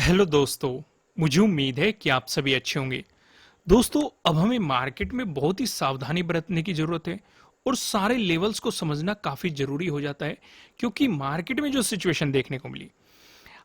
Hello दोस्तों। मुझे उम्मीद है कि आप सभी अच्छे होंगे। दोस्तों, अब हमें मार्केट में बहुत ही सावधानी बरतने की जरूरत है और सारे लेवल्स को समझना काफी जरूरी हो जाता है, क्योंकि मार्केट में जो सिचुएशन देखने को मिली,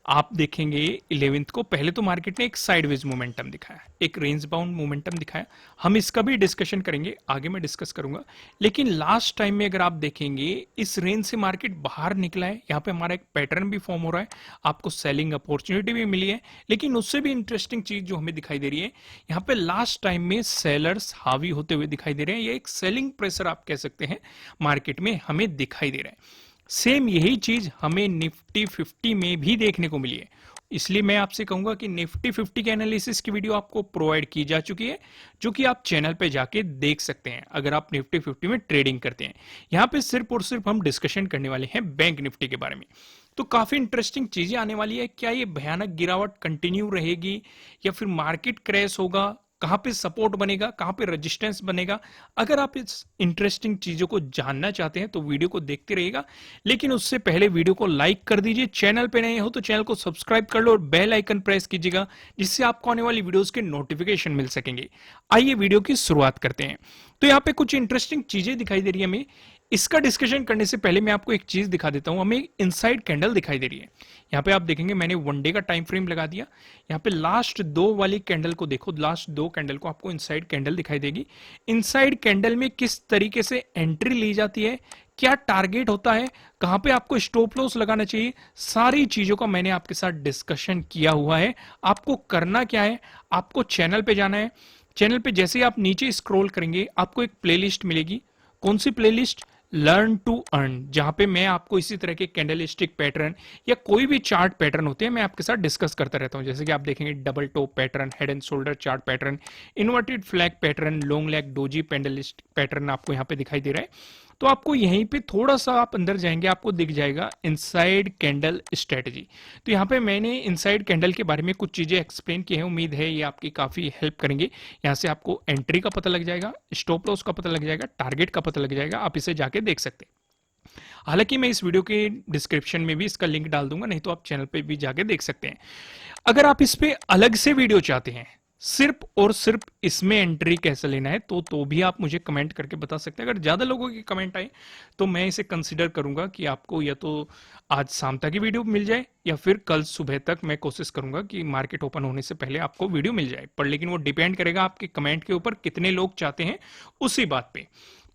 आप देखेंगे 11th को पहले तो मार्केट ने एक साइडवेज मोमेंटम दिखाया, एक रेंज बाउंड मोमेंटम दिखाया। हम इसका भी डिस्कशन करेंगे, आगे मैं डिस्कस करूंगा। लेकिन लास्ट टाइम में अगर आप देखेंगे, इस रेंज से मार्केट बाहर निकला है। यहाँ पे हमारा एक पैटर्न भी फॉर्म हो रहा है, आपको सेलिंग अपॉर्चुनिटी भी मिली है। लेकिन उससे भी इंटरेस्टिंग चीज जो हमें दिखाई दे रही है, यहाँ पे लास्ट टाइम में सेलर्स हावी होते हुए दिखाई दे रहे हैं। ये एक सेलिंग प्रेशर आप कह सकते हैं, मार्केट में हमें दिखाई दे रहा है। सेम यही चीज हमें निफ्टी 50 में भी देखने को मिली है। इसलिए मैं आपसे कहूंगा कि निफ्टी 50 के एनालिसिस की वीडियो आपको प्रोवाइड की जा चुकी है, जो कि आप चैनल पे जाके देख सकते हैं अगर आप निफ्टी 50 में ट्रेडिंग करते हैं। यहां पे सिर्फ और सिर्फ हम डिस्कशन करने वाले हैं बैंक निफ्टी के बारे में। तो काफी इंटरेस्टिंग चीजें आने वाली है। क्या ये भयानक गिरावट कंटिन्यू रहेगी या फिर मार्केट क्रैश होगा? कहां पे सपोर्ट बनेगा, कहां पे रेजिस्टेंस बनेगा? अगर आप इस इंटरेस्टिंग चीजों को जानना चाहते हैं तो वीडियो को देखते रहिएगा। लेकिन उससे पहले वीडियो को लाइक कर दीजिए, चैनल पे नए हो तो चैनल को सब्सक्राइब कर लो और बेल आइकन प्रेस कीजिएगा, जिससे आपको आने वाली वीडियोस के नोटिफिकेशन मिल सकेंगे। आइए वीडियो की शुरुआत करते हैं। तो यहाँ पे कुछ इंटरेस्टिंग चीजें दिखाई दे रही है हमें। इसका डिस्कशन करने से पहले मैं आपको एक चीज दिखा देता हूं। हमें इनसाइड कैंडल दिखाई दे रही है। यहाँ पे आप देखेंगे मैंने वन डे का टाइम फ्रेम लगा दिया। यहाँ पे लास्ट दो वाली कैंडल को देखो, लास्ट दो कैंडल को आपको इनसाइड कैंडल दिखाई देगी। इनसाइड कैंडल में किस तरीके से एंट्री ली जाती है, क्या टारगेट होता है, कहां पे आपको स्टॉप लॉस लगाना चाहिए, सारी चीजों का मैंने आपके साथ डिस्कशन किया हुआ है। आपको करना क्या है, आपको चैनल पे जाना है। चैनल पे जैसे ही आप नीचे स्क्रॉल करेंगे, आपको एक प्लेलिस्ट मिलेगी। कौन सी प्लेलिस्ट? लर्न टू अर्न, जहां पे मैं आपको इसी तरह के कैंडलस्टिक पैटर्न या कोई भी चार्ट पैटर्न होते हैं, मैं आपके साथ डिस्कस करता रहता हूं। जैसे कि आप देखेंगे double top pattern, head and shoulder chart pattern, inverted flag pattern, long leg doji candlestick pattern आपको यहाँ पे दिखाई दे रहा है। तो आपको यहीं पे थोड़ा सा आप अंदर जाएंगे, आपको दिख जाएगा इनसाइड कैंडल स्ट्रेटजी। तो यहाँ पे मैंने इनसाइड कैंडल के बारे में कुछ चीजें एक्सप्लेन की है। उम्मीद है ये आपकी काफी हेल्प करेंगे। यहाँ से आपको एंट्री का पता लग जाएगा, स्टॉप लॉस का पता लग जाएगा, टारगेट का पता लग जाएगा। आप इसे जाके देख सकते हैं। हालांकि मैं इस वीडियो के डिस्क्रिप्शन में भी इसका लिंक डाल दूंगा, नहीं तो आप चैनल पे भी जाके देख सकते हैं। अगर आप इस पे अलग से वीडियो चाहते हैं, सिर्फ और सिर्फ इसमें एंट्री कैसे लेना है, तो भी आप मुझे कमेंट करके बता सकते हैं। अगर ज्यादा लोगों की कमेंट आए तो मैं इसे कंसीडर करूंगा कि आपको या तो आज शाम तक की वीडियो मिल जाए या फिर कल सुबह तक मैं कोशिश करूंगा कि मार्केट ओपन होने से पहले आपको वीडियो मिल जाए। पर लेकिन वो डिपेंड करेगा आपके कमेंट के ऊपर, कितने लोग चाहते हैं उसी बात पे।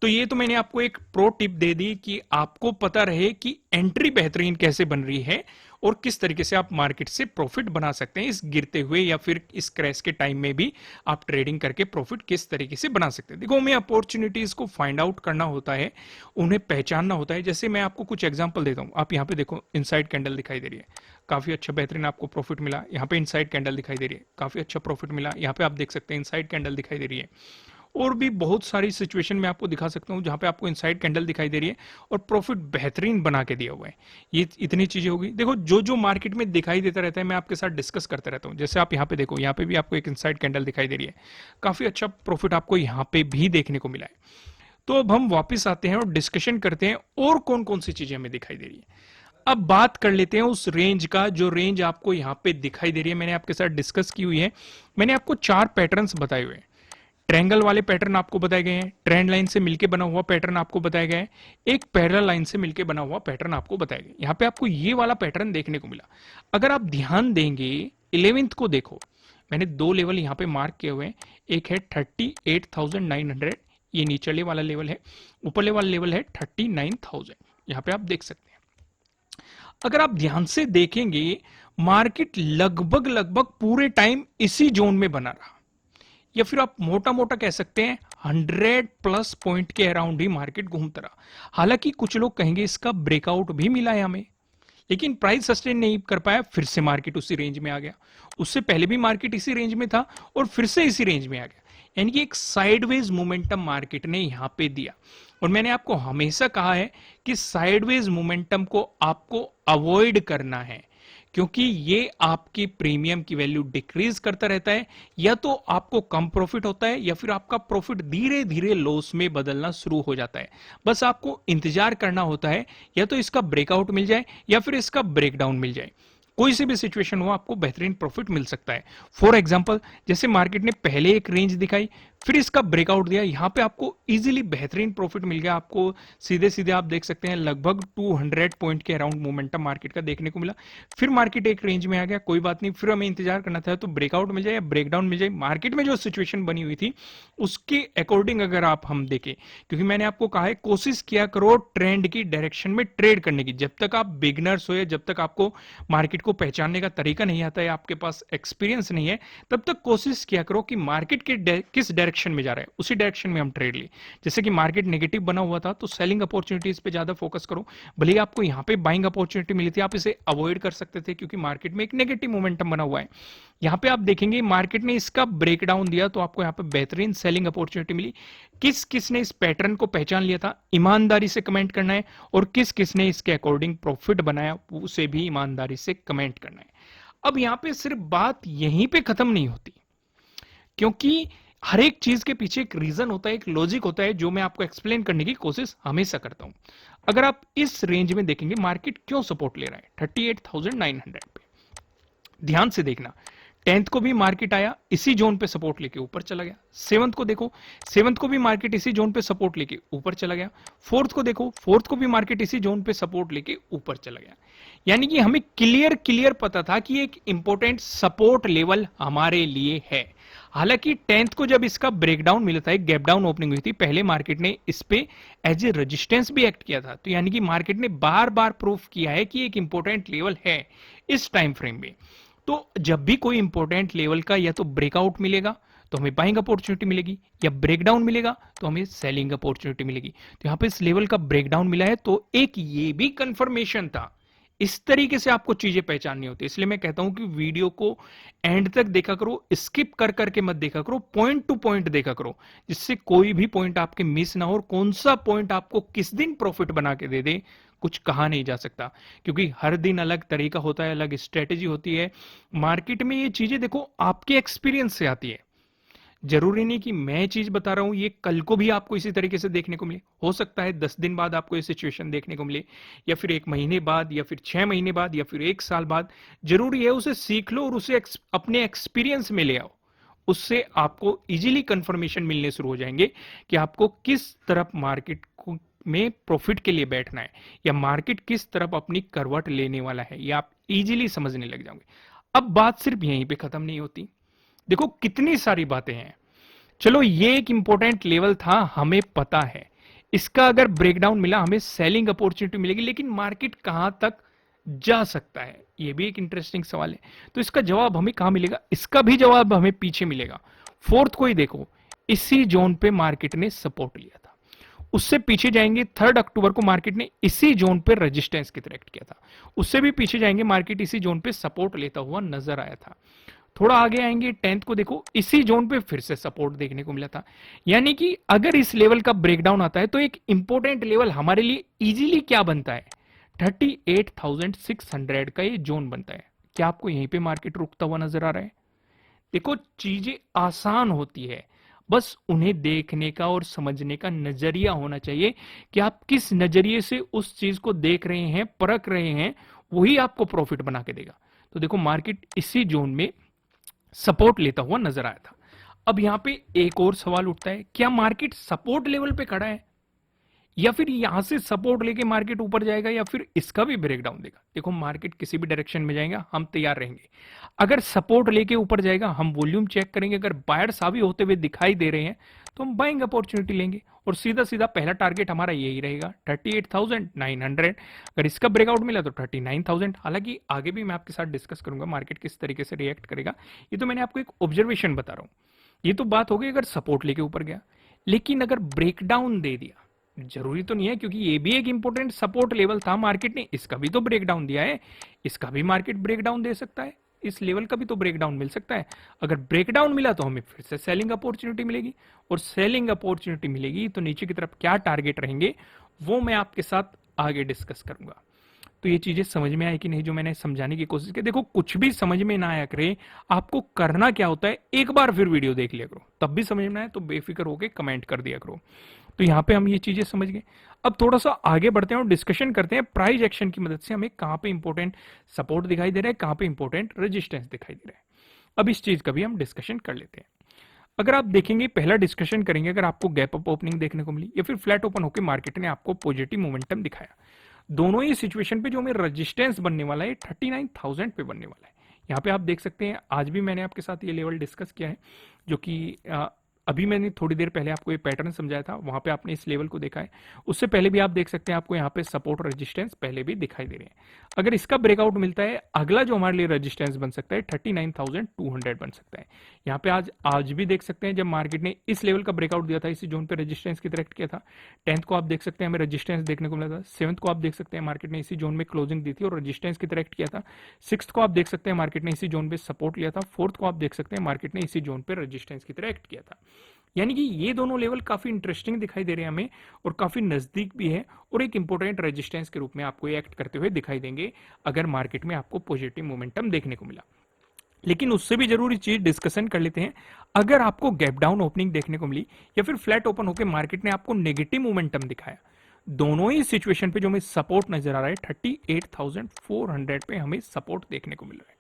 तो ये तो मैंने आपको एक प्रो टिप दे दी कि आपको पता रहे कि एंट्री बेहतरीन कैसे बन रही है और किस तरीके से आप मार्केट से प्रॉफिट बना सकते हैं। इस गिरते हुए या फिर इस क्रैश के टाइम में भी आप ट्रेडिंग करके प्रॉफिट किस तरीके से बना सकते हैं। देखो, हमें अपॉर्चुनिटीज को फाइंड आउट करना होता है, उन्हें पहचानना होता है। जैसे मैं आपको कुछ एग्जांपल देता हूं। आप यहाँ पे देखो, इनसाइड कैंडल दिखाई दे रही है, काफी अच्छा बेहतरीन आपको प्रॉफिट मिला। यहाँ पे इनसाइड कैंडल दिखाई दे रही है, काफी अच्छा प्रॉफिट मिला। यहाँ पे आप देख सकते हैं इनसाइड कैंडल दिखाई दे रही है। और भी बहुत सारी सिचुएशन में आपको दिखा सकता हूं जहां पे आपको इनसाइड कैंडल दिखाई दे रही है और प्रॉफिट बेहतरीन बना के दिया हुआ है। ये इतनी चीजें होगी। देखो, जो जो मार्केट में दिखाई देता रहता है मैं आपके साथ डिस्कस करता रहता हूं। जैसे आप यहाँ पे देखो, यहाँ पे भी आपको एक इनसाइड कैंडल दिखाई दे रही है, काफी अच्छा प्रॉफिट आपको यहाँ पे भी देखने को मिला है। तो अब हम वापिस आते हैं और डिस्कशन करते हैं और कौन कौन सी चीजें हमें दिखाई दे रही है। अब बात कर लेते हैं उस रेंज का, जो रेंज आपको यहाँ पे दिखाई दे रही है। मैंने आपके साथ डिस्कस की हुई है। मैंने आपको चार पैटर्न्स बताए हुए हैं। ट्रायंगल वाले पैटर्न आपको बताए गए हैं, ट्रेंड लाइन से मिलके बना हुआ पैटर्न आपको बताया गया है, एक पैरेलल लाइन से मिलके बना हुआ पैटर्न आपको बताया गया। यहाँ पे आपको ये वाला पैटर्न देखने को मिला। अगर आप ध्यान देंगे, 11th को देखो, मैंने दो लेवल यहाँ पे मार्क किए हुए हैं। एक है 38,900, ये नीचले वाला लेवल है। ऊपरले वाला लेवल है 39,000। यहाँ पे आप देख सकते हैं। अगर आप ध्यान से देखेंगे, मार्केट लगभग लगभग पूरे टाइम इसी जोन में बना रहा, या फिर आप मोटा मोटा कह सकते हैं 100 प्लस पॉइंट के अराउंड ही मार्केट घूमता रहा। हालांकि कुछ लोग कहेंगे इसका ब्रेकआउट भी मिला है हमें, लेकिन प्राइस सस्टेन नहीं कर पाया, फिर से मार्केट उसी रेंज में आ गया। उससे पहले भी मार्केट इसी रेंज में था और फिर से इसी रेंज में आ गया। यानी कि एक साइडवेज मोमेंटम मार्केट ने यहां पे दिया। और मैंने आपको हमेशा कहा है कि साइडवेज मोमेंटम को आपको अवॉइड करना है, क्योंकि ये आपकी प्रीमियम की वैल्यू डिक्रीज करता रहता है। या तो आपको कम प्रॉफिट होता है या फिर आपका प्रॉफिट धीरे धीरे लॉस में बदलना शुरू हो जाता है। बस आपको इंतजार करना होता है, या तो इसका ब्रेकआउट मिल जाए या फिर इसका ब्रेकडाउन मिल जाए। कोई सी भी सिचुएशन हो आपको बेहतरीन प्रॉफिट मिल सकता है। फॉर एग्जांपल जैसे मार्केट ने पहले एक रेंज दिखाई, फिर इसका ब्रेकआउट दिया, यहां पे आपको इजीली बेहतरीन प्रॉफिट मिल गया। आपको सीधे सीधे आप देख सकते हैं लगभग 200 पॉइंट के अराउंड मोमेंटम मार्केट का देखने को मिला। फिर मार्केट एक रेंज में आ गया, कोई बात नहीं, फिर हमें इंतजार करना था तो ब्रेकआउट मिल जाए या ब्रेकडाउन मिल जाए। मार्केट में जो सिचुएशन बनी हुई थी उसके अकॉर्डिंग अगर आप हम देखें, क्योंकि मैंने आपको कहा है कोशिश किया करो ट्रेंड की डायरेक्शन में ट्रेड करने की। जब तक आप बिगनर्स हो या जब तक आपको मार्केट को पहचानने का तरीका नहीं आता है, आपके पास एक्सपीरियंस नहीं है, तब तक कोशिश किया करो कि मार्केट के किस डायरेक्शन में जा रहा है उसी डायरेक्शन में हम ट्रेड ले। जैसे कि मार्केट नेगेटिव बना हुआ था तो सेलिंग अपॉर्चुनिटीज पे ज्यादा फोकस करो। भले ही आपको यहां पे बाइंग अपॉर्चुनिटी मिली थी, आप इसे अवॉइड कर सकते थे क्योंकि मार्केट में एक नेगेटिव मोमेंटम बना हुआ है। यहां पे आप देखेंगे मार्केट ने इसका ब्रेकडाउन दिया तो आपको यहां पे बेहतरीन सेलिंग अपॉर्चुनिटी मिली। किस किस ने इस पैटर्न को पहचान लिया था, ईमानदारी से कमेंट करना है, और किस किस ने इसके अकॉर्डिंग प्रॉफिट बनाया उसे भी ईमानदारी से कमेंट करना है। अब यहां पे सिर्फ बात यहीं पे खत्म नहीं होती, क्योंकि हर एक चीज के पीछे एक रीजन होता है, एक लॉजिक होता है, जो मैं आपको एक्सप्लेन करने की कोशिश हमेशा करता हूं। अगर आप इस रेंज में देखेंगे मार्केट क्यों सपोर्ट ले रहा है 38,900 पे, ध्यान से देखना। 10th को भी मार्केट आया इसी जोन पे सपोर्ट लेके ऊपर चला गया। 7th को देखो, 7th को भी मार्केट इसी जोन पे सपोर्ट लेके ऊपर चला गया। 4th को देखो, 4th को भी मार्केट इसी जोन पे सपोर्ट लेके ऊपर चला गया। यानी कि हमें क्लियर पता था कि एक इंपॉर्टेंट सपोर्ट लेवल हमारे लिए है। हालांकि 10th को जब इसका ब्रेकडाउन मिला था, एक गैप डाउन ओपनिंग हुई थी, पहले मार्केट ने इस पे एज ए रेजिस्टेंस भी एक्ट किया था। तो यानी कि मार्केट ने बार बार प्रूफ किया है कि एक इंपॉर्टेंट लेवल है इस टाइम फ्रेम में। तो जब भी कोई इंपॉर्टेंट लेवल का या तो ब्रेकआउट मिलेगा तो हमें बाइंग अपॉर्चुनिटी मिलेगी, या ब्रेकडाउन मिलेगा तो हमें सेलिंग अपॉर्चुनिटी मिलेगी। तो यहां पे इस लेवल का ब्रेकडाउन मिला है तो एक ये भी कंफर्मेशन था। इस तरीके से आपको चीजें पहचाननी होती है, इसलिए मैं कहता हूं कि वीडियो को एंड तक देखा करो, स्किप कर करके मत देखा करो, पॉइंट टू पॉइंट देखा करो, जिससे कोई भी पॉइंट आपके मिस ना हो। और कौन सा पॉइंट आपको किस दिन प्रॉफिट बना के दे दे कुछ कहा नहीं जा सकता, क्योंकि हर दिन अलग तरीका होता है, अलग स्ट्रेटेजी होती है। मार्केट में ये चीजें देखो आपके एक्सपीरियंस से आती है, जरूरी नहीं कि मैं चीज बता रहा हूं ये कल को भी आपको इसी तरीके से देखने को मिले। हो सकता है 10 दिन बाद आपको ये सिचुएशन देखने को मिले, या फिर 1 महीने बाद, या फिर 6 महीने बाद, या फिर 1 साल बाद। जरूरी है उसे सीख लो और उसे अपने एक्सपीरियंस में ले आओ। उससे आपको इजीली कंफर्मेशन मिलने शुरू हो जाएंगे कि आपको किस तरफ मार्केट को में प्रॉफिट के लिए बैठना है, या मार्केट किस तरफ अपनी करवट लेने वाला है, ये आप इजीली समझने लग जाओगे। अब बात सिर्फ यहीं पे खत्म नहीं होती, देखो कितनी सारी बातें हैं। चलो ये एक इंपॉर्टेंट लेवल था, हमें पता है इसका अगर ब्रेकडाउन मिला हमें सेलिंग अपॉर्चुनिटी मिलेगी, लेकिन मार्केट कहां तक जा सकता है ये भी एक इंटरेस्टिंग सवाल है। तो इसका जवाब हमें कहां मिलेगा, इसका भी जवाब हमें पीछे मिलेगा। 4th को ही देखो, इसी जोन पे मार्केट ने सपोर्ट लिया था। उससे पीछे जाएंगे 3 अक्टूबर को मार्केट ने इसी जोन पे रेजिस्टेंस की तरह एक्ट किया था। उससे भी पीछे जाएंगे मार्केट इसी जोन पे सपोर्ट लेता हुआ नजर आया था। थोड़ा आगे आएंगे 10th को देखो, इसी जोन पे फिर से सपोर्ट देखने को मिला था। यानी कि अगर इस लेवल का ब्रेकडाउन आता है तो एक इंपॉर्टेंट लेवल हमारे लिए इजीली क्या बनता है, 38,600 का ये जोन बनता है। क्या आपको यहीं पे मार्केट रुकता हुआ नजर आ रहा है? देखो चीजें आसान होती है, बस उन्हें देखने का और समझने का नजरिया होना चाहिए कि आप किस नजरिए से उस चीज को देख रहे हैं, परख रहे हैं, वही आपको प्रॉफिट बना के देगा। तो देखो मार्केट इसी जोन में सपोर्ट लेता हुआ नजर आया था। अब यहां पे एक और सवाल उठता है, क्या मार्केट सपोर्ट लेवल पे खड़ा है, या फिर यहां से सपोर्ट लेके मार्केट ऊपर जाएगा, या फिर इसका भी ब्रेकडाउन देगा? देखो मार्केट किसी भी डायरेक्शन में जाएगा हम तैयार रहेंगे। अगर सपोर्ट लेके ऊपर जाएगा हम वॉल्यूम चेक करेंगे, अगर बायर्स हावी होते हुए दिखाई दे रहे हैं तो हम बाइंग अपॉर्चुनिटी लेंगे, और सीधा सीधा पहला टारगेट हमारा यही रहेगा 38,900। अगर इसका ब्रेकआउट मिला तो 39,000। हालांकि आगे भी मैं आपके साथ डिस्कस करूंगा मार्केट किस तरीके से रिएक्ट करेगा, ये तो मैंने आपको एक ऑब्जर्वेशन बता रहा हूं। ये तो बात हो गई अगर सपोर्ट लेके ऊपर गया, लेकिन अगर ब्रेकडाउन दे दिया, जरूरी तो नहीं है, क्योंकि ये भी एक इंपॉर्टेंट सपोर्ट लेवल था, मार्केट ने इसका भी तो ब्रेकडाउन दिया है, इसका भी मार्केट ब्रेकडाउन दे सकता है, इस लेवल का भी तो ब्रेकडाउन मिल सकता है। अगर ब्रेकडाउन मिला तो हमें फिर से सेलिंग अपॉर्चुनिटी मिलेगी, और सेलिंग अपॉर्चुनिटी मिलेगी तो नीचे की तरफ क्या टारगेट रहेंगे वो मैं आपके साथ आगे डिस्कस करूंगा। तो ये चीजें समझ में आई कि नहीं जो मैंने समझाने की कोशिश की? देखो कुछ भी समझ में ना आया करे, आपको करना क्या होता है, एक बार फिर वीडियो देख लिया करो, तब भी समझ में आए तो बेफिक्र होकर कमेंट कर दिया करो। तो यहाँ पे हम ये चीजें समझ गए। अब थोड़ा सा आगे बढ़ते हैं और डिस्कशन करते हैं प्राइस एक्शन की मदद से हमें कहाँ पे इंपॉर्टेंट सपोर्ट दिखाई दे रहा है, कहाँ पे इंपॉर्टेंट रेजिस्टेंस दिखाई दे रहा है। अब इस चीज का भी हम डिस्कशन कर लेते हैं। अगर आप देखेंगे, पहला डिस्कशन करेंगे, अगर आपको गैप अप ओपनिंग देखने को मिली या फिर फ्लैट ओपन होकर मार्केट ने आपको पॉजिटिव मोमेंटम दिखाया, दोनों ही सिचुएशन पे जो हमें रेजिस्टेंस बनने वाला है 39,000 पे बनने वाला है। यहाँ पे आप देख सकते हैं, आज भी मैंने आपके साथ ये लेवल डिस्कस किया है, जो कि अभी मैंने थोड़ी देर पहले आपको ये पैटर्न समझाया था, वहां पे आपने इस लेवल को देखा है। उससे पहले भी आप देख सकते हैं, आपको यहाँ पे सपोर्ट रेजिस्टेंस पहले भी दिखाई दे रहे हैं। अगर इसका ब्रेकआउट मिलता है, अगला जो हमारे लिए रेजिस्टेंस बन सकता है 39,200 बन सकता है। यहाँ पे आज भी देख सकते हैं, जब मार्केट ने इस लेवल का ब्रेकआउट दिया था, इसी जोन पे रेजिस्टेंस की तरह किया था। 10th को आप देख सकते हैं हमें रेजिस्टेंस देखने को मिला था। 7th को आप देख सकते हैं मार्केट ने इसी जोन में क्लोजिंग दी थी और रेजिस्टेंस की तरह किया था। 6th को आप देख सकते हैं मार्केट ने इसी जोन पे सपोर्ट लिया था। 4th को आप देख सकते हैं मार्केट ने इसी जोन पे रेजिस्टेंस की तरह एक्ट किया था। यानी कि ये दोनों लेवल काफी इंटरेस्टिंग दिखाई दे रहे हैं हमें और काफी नजदीक भी है और एक इंपॉर्टेंट रेजिस्टेंस के रूप में आपको ये एक्ट करते हुए दिखाई देंगे अगर मार्केट में आपको पॉजिटिव मोमेंटम देखने को मिला। लेकिन उससे भी जरूरी चीज डिस्कशन कर लेते हैं, अगर आपको गैप डाउन ओपनिंग देखने को मिली या फिर फ्लैट ओपन होकर मार्केट ने आपको नेगेटिव मोमेंटम दिखाया, दोनों ही सिचुएशन पे जो हमें सपोर्ट नजर आ रहा है 38,400 पे हमें सपोर्ट देखने को मिल रहा है।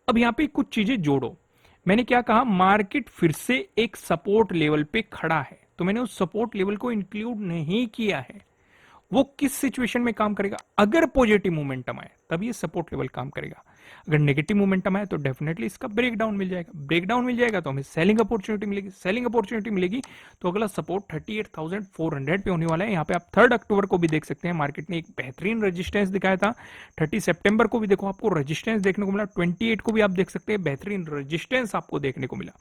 अब यहां पे कुछ चीजें जोड़ो। मैंने क्या कहा, मार्केट फिर से एक सपोर्ट लेवल पे खड़ा है, तो मैंने उस सपोर्ट लेवल को इंक्लूड नहीं किया है। वो किस सिचुएशन में काम करेगा, अगर पॉजिटिव मोमेंटम आए तब ये सपोर्ट लेवल काम करेगा। अगर नेगेटिव मोमेंटम आए तो डेफिनेटली इसका ब्रेकडाउन मिल जाएगा। ब्रेकडाउन मिल जाएगा तो हमें सेलिंग अपॉर्चुनिटी मिलेगी। सेलिंग अपॉर्चुनिटी मिलेगी तो अगला सपोर्ट 38,400 पे होने वाला है। यहाँ पे आप 3 अक्टूबर को भी देख सकते हैं, मार्केट ने एक बेहतरीन रेजिस्टेंस दिखाया था। 30 सितंबर को भी देखो आपको रेजिस्टेंस देखने को मिला। 28 को भी आप देख सकते हैं बेहतरीन रेजिस्टेंस आपको देखने को मिला।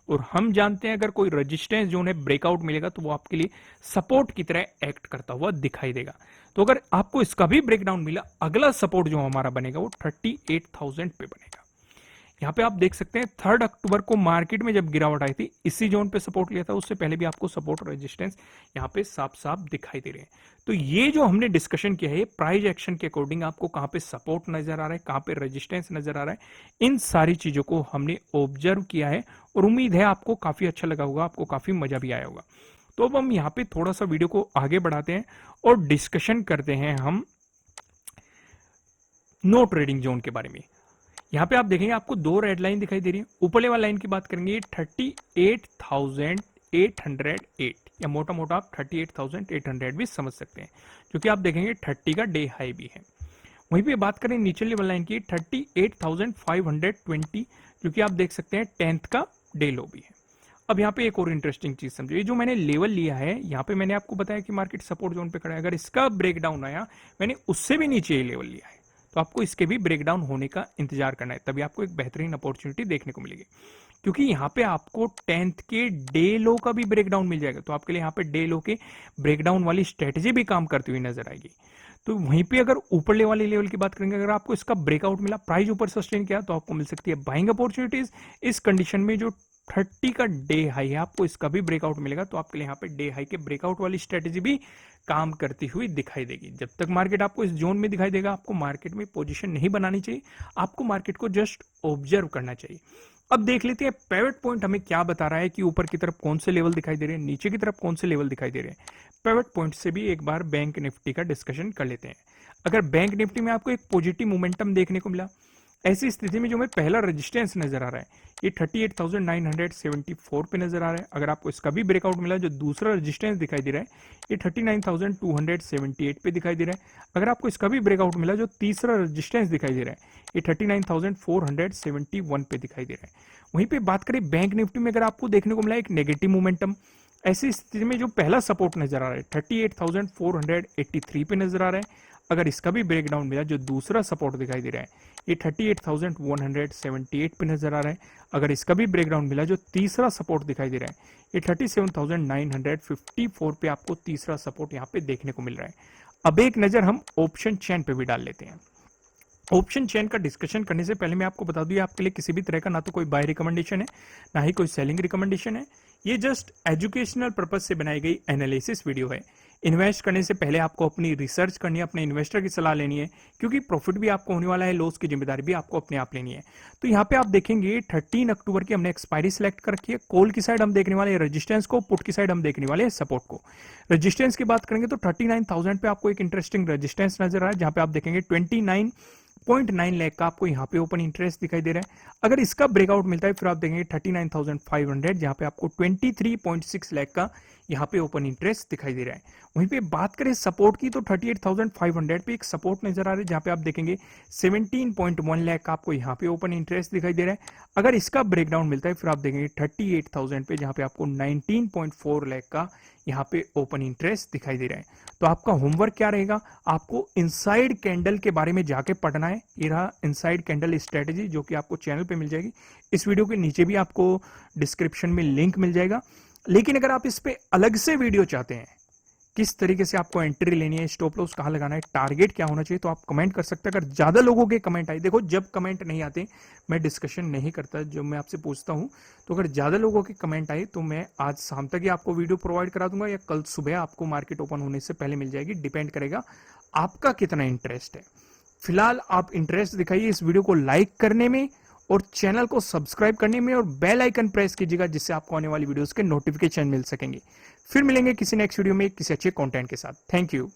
और हम जानते हैं अगर कोई रेजिस्टेंस जो है ब्रेकआउट मिलेगा तो वो आपके लिए सपोर्ट की तरह एक्ट करता हुआ दिखाई देगा। तो अगर आपको इसका भी ब्रेकडाउन मिला, अगला सपोर्ट जो हमारा बनेगा वो 38,000 पे बनेगा। यहाँ पे आप देख सकते हैं 3 अक्टूबर को मार्केट में जब गिरावट आई थी, इसी जोन पे सपोर्ट लिया था। उससे पहले भी आपको सपोर्ट रेजिस्टेंस यहाँ पे साफ साफ दिखाई दे रहे हैं। तो ये जो हमने डिस्कशन किया है, प्राइस एक्शन के अकॉर्डिंग आपको कहाँ पे सपोर्ट नजर आ रहा है, कहाँ पे रेजिस्टेंस नजर आ रहा है, इन सारी चीजों को हमने ऑब्जर्व किया है और उम्मीद है आपको काफी अच्छा लगा होगा, आपको काफी मजा भी आया होगा। तो अब हम यहाँ पे थोड़ा सा वीडियो को आगे बढ़ाते हैं और डिस्कशन करते हैं हम नो ट्रेडिंग जोन के बारे में। यहाँ पे आप देखेंगे आपको 2 रेड लाइन दिखाई दे रही है। ऊपर वाली लाइन की बात करेंगे 38,808 या मोटा मोटा आप 38,800 भी समझ सकते हैं, क्योंकि आप देखेंगे 30 का डे हाई भी है। वहीं पे बात करें नीचे लेवल लाइन की 38,520, क्योंकि आप देख सकते हैं 10th का डे लो भी है। अब यहाँ पे एक और इंटरेस्टिंग चीज समझो, ये जो मैंने लेवल लिया है, यहाँ पे मैंने आपको बताया कि मार्केट सपोर्ट जोन पे खड़ा है। अगर इसका ब्रेकडाउन आया, मैंने उससे भी नीचे ये लेवल लिया है, तो आपको इसके भी ब्रेकडाउन होने का इंतजार करना है, तभी आपको एक बेहतरीन अपॉर्चुनिटी देखने को मिलेगी। क्योंकि यहाँ पे आपको 10th के डे लो का भी ब्रेकडाउन मिल जाएगा, तो आपके लिए यहाँ पे डे लो के ब्रेकडाउन वाली स्ट्रेटेजी भी काम करती हुई नजर आएगी। तो वहीं पे अगर ऊपरले वाले लेवल की बात करेंगे, अगर आपको इसका ब्रेकआउट मिला, प्राइस ऊपर सस्टेन किया, तो आपको मिल सकती है बाइंग अपॉर्चुनिटीज। इस कंडीशन में जो 30 का डे हाई है, आपको इसका भी ब्रेकआउट मिलेगा, तो आपके लिए यहाँ पे डे हाई के ब्रेकआउट वाली स्ट्रेटेजी भी काम करती हुई दिखाई देगी। जब तक मार्केट आपको इस जोन में दिखाई देगा, आपको मार्केट में पोजीशन नहीं बनानी चाहिए, आपको मार्केट को जस्ट ऑब्जर्व करना चाहिए। अब देख लेते हैं पिवट पॉइंट हमें क्या बता रहा है कि ऊपर की तरफ कौन से लेवल दिखाई दे रहे हैं, नीचे की तरफ कौन से लेवल दिखाई दे रहे हैं। पिवट पॉइंट से भी एक बार बैंक निफ्टी का डिस्कशन कर लेते हैं। अगर बैंक निफ्टी में आपको एक पॉजिटिव मोमेंटम देखने को मिला, ऐसी स्थिति में जो हमें पहला रेजिस्टेंस नजर आ रहा है ये 38,974 पे नजर आ रहा है। अगर आपको इसका भी ब्रेकआउट मिला, जो दूसरा रेजिस्टेंस दिखाई दे रहा है ये 39,278 पे दिखाई दे रहा है। अगर आपको इसका भी ब्रेकआउट मिला, जो तीसरा रेजिस्टेंस दिखाई दे रहा है ये 39,471 पे दिखाई दे रहा है। वहीं पे बात करें बैंक निफ्टी में, अगर आपको देखने को मिला एक नेगेटिव मोमेंटम, ऐसी स्थिति में जो पहला सपोर्ट नजर आ रहा है 38,483 पे नजर आ रहा है। अगर इसका भी ब्रेकडाउन मिला, जो दूसरा सपोर्ट दिखाई दे रहा है ये 38,178 पे नजर आ रहा है। अगर इसका भी ब्रेकडाउन मिला, जो तीसरा सपोर्ट दिखाई दे रहा है ये 37,954 पे आपको तीसरा सपोर्ट यहाँ पे देखने को मिल रहा है। अब एक नजर हम ऑप्शन चेन पे भी डाल लेते हैं। ऑप्शन चेन का डिस्कशन करने से पहले मैं आपको बता दूं, आपके लिए किसी भी तरह का ना तो कोई बाय रिकमेंडेशन है, ना ही कोई सेलिंग रिकमेंडेशन है। ये जस्ट एजुकेशनल पर्पज से बनाई गई एनालिसिस वीडियो है। इन्वेस्ट करने से पहले आपको अपनी रिसर्च करनी है, अपने इन्वेस्टर की सलाह लेनी है, क्योंकि प्रॉफिट भी आपको होने वाला है, लॉस की जिम्मेदारी भी आपको अपने आप लेनी है। तो यहाँ पे आप देखेंगे 13 अक्टूबर की हमने एक्सपायरी सेलेक्ट कर रखी है। कॉल की साइड हम देखने वाले हैं रेजिस्टेंस को, पुट की साइड हम देखने वाले हैं सपोर्ट को। रेजिस्टेंस की बात करेंगे तो 39,000 पे आपको एक इंटरेस्टिंग रेजिस्टेंस नजर आ रहा है, जहां पे आप देखेंगे 29.9 लाख का आपको यहाँ पे ओपन इंटरेस्ट दिखाई दे रहा है। अगर इसका ब्रेकआउट मिलता है फिर आप देखेंगे 39,500, जहां पे आपको 23.6 लाख का यहाँ पे ओपन इंटरेस्ट दिखाई दे रहा है। वहीं पे बात करें सपोर्ट की तो 38,500 पे एक सपोर्ट नजर आ रहा है, जहां पे आप देखेंगे 17.1 लाख का आपको यहाँ पे ओपन इंटरेस्ट दिखाई दे रहा है। अगर इसका ब्रेकडाउन मिलता है फिर आप देखेंगे 38,000 पे, जहां पे आपको 19.4 लाख का यहाँ पे ओपन इंटरेस्ट दिखाई दे रहा है। तो आपका होमवर्क क्या रहेगा, आपको इनसाइड कैंडल के बारे में जाके पढ़ना है। ये रहा इनसाइड कैंडल स्ट्रेटेजी, जो कि आपको चैनल पे मिल जाएगी। इस वीडियो के नीचे भी आपको डिस्क्रिप्शन में लिंक मिल जाएगा। लेकिन अगर आप इस पे अलग से वीडियो चाहते हैं, किस तरीके से आपको एंट्री लेनी है, स्टॉप लॉस कहां लगाना है, टारगेट क्या होना चाहिए, तो आप कमेंट कर सकते हैं। अगर ज्यादा लोगों के कमेंट आए, देखो जब कमेंट नहीं आते मैं डिस्कशन नहीं करता, जो मैं आपसे पूछता हूं, तो अगर ज्यादा लोगों के कमेंट आए तो मैं आज शाम तक ही आपको वीडियो प्रोवाइड करा दूंगा, या कल सुबह आपको मार्केट ओपन होने से पहले मिल जाएगी। डिपेंड करेगा आपका कितना इंटरेस्ट है। फिलहाल आप इंटरेस्ट दिखाइए इस वीडियो को लाइक करने में और चैनल को सब्सक्राइब करने में, और बेल आइकन प्रेस कीजिएगा, जिससे आपको आने वाली वीडियोस के नोटिफिकेशन मिल सकेंगे। फिर मिलेंगे किसी नेक्स्ट वीडियो में किसी अच्छे कंटेंट के साथ। Thank you.